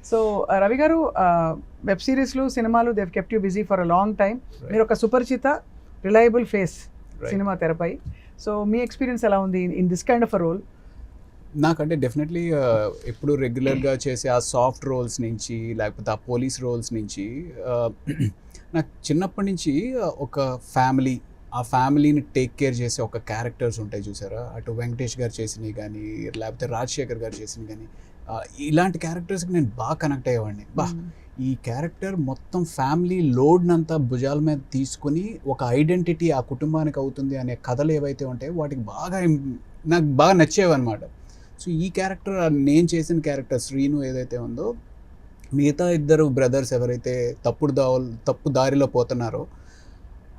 So Ravi గారు, web సిరీస్లు, సినిమాలు they've kept you busy for a long time. మీరు ఒక సుపరిచిత రిలయబుల్ ఫేస్ సినిమా తెరపై. సో మీ ఎక్స్పీరియన్స్ ఎలా ఉంది in this kind of a role? నాకంటే డెఫినెట్లీ ఎప్పుడు రెగ్యులర్గా చేసే ఆ సాఫ్ట్ రోల్స్ నుంచి లేకపోతే ఆ పోలీస్ రోల్స్ నుంచి నాకు చిన్నప్పటి నుంచి ఒక ఫ్యామిలీ, ఆ ఫ్యామిలీని టేక్ కేర్ చేసే ఒక క్యారెక్టర్స్ ఉంటాయి చూసారా, అటు వెంకటేష్ గారు చేసినవి కానీ లేకపోతే రాజశేఖర్ గారు చేసినవి కానీ, ఇలాంటి క్యారెక్టర్స్కి నేను బాగా కనెక్ట్ అయ్యేవాడిని. ఈ క్యారెక్టర్ మొత్తం ఫ్యామిలీ లోడ్నంతా భుజాల మీద తీసుకుని ఒక ఐడెంటిటీ ఆ కుటుంబానికి అవుతుంది అనే కథలు ఏవైతే ఉంటాయో వాటికి నాకు బాగా నచ్చేవన్నమాట. సో ఈ క్యారెక్టర్, నేను చేసిన క్యారెక్టర్ శ్రీను ఏదైతే ఉందో, మిగతా ఇద్దరు బ్రదర్స్ ఎవరైతే తప్పు దారిలో పోతున్నారో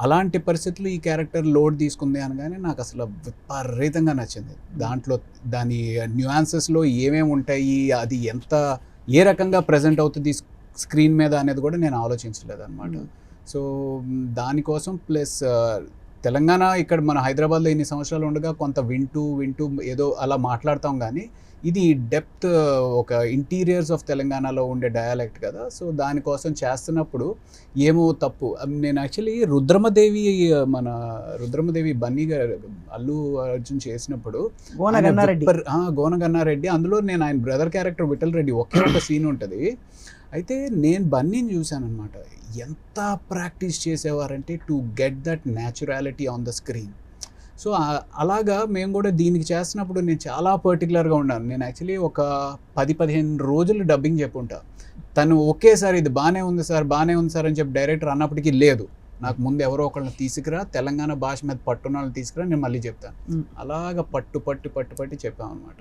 అలాంటి పరిస్థితులు ఈ క్యారెక్టర్ లోడ్ తీసుకుంది అనగానే నాకు అసలు విపరీతంగా నచ్చింది. దాంట్లో దాని న్యూయాన్సెస్లో ఏమేమి ఉంటాయి, అది ఏ రకంగా ప్రజెంట్ అవుతుంది స్క్రీన్ మీద అనేది కూడా నేను ఆలోచించలేదు అనమాట. సో దానికోసం ప్లస్ తెలంగాణ, ఇక్కడ మన హైదరాబాద్లో ఇన్ని సంవత్సరాలు ఉండగా కొంత వింటూ ఏదో అలా మాట్లాడతాం, కానీ ఇది డెప్త్ ఒక ఇంటీరియర్స్ ఆఫ్ తెలంగాణలో ఉండే డయాలెక్ట్ కదా. సో దానికోసం చేస్తున్నప్పుడు ఏమో తప్పు, నేను యాక్చువల్లీ రుద్రమదేవి బన్నీ గారు అల్లు అర్జున్ చేసినప్పుడు గోనగన్నారెడ్డి, అందులో నేను ఆయన బ్రదర్ క్యారెక్టర్ విఠల్ రెడ్డి ఒకే ఒక సీన్ ఉంటుంది. అయితే నేను బన్నీని చూశాను అనమాట, ఎంత ప్రాక్టీస్ చేసేవారంటే to get that naturality on the screen. So అలాగా మేము కూడా దీనికి చేస్తున్నప్పుడు నేను చాలా పర్టికులర్గా ఉన్నాను. నేను యాక్చువల్లీ ఒక 10-15 రోజులు డబ్బింగ్ చెప్పుంటా. తను ఒకేసారి ఇది బాగానే ఉంది సార్ అని చెప్పి డైరెక్టర్ అన్నప్పటికీ లేదు, నాకు ముందు ఎవరో ఒకళ్ళని తీసుకురా, తెలంగాణ భాష మీద పట్టున్న వాళ్ళని తీసుకురా, నేను మళ్ళీ చెప్తాను. అలాగా పట్టు చెప్పాం అనమాట.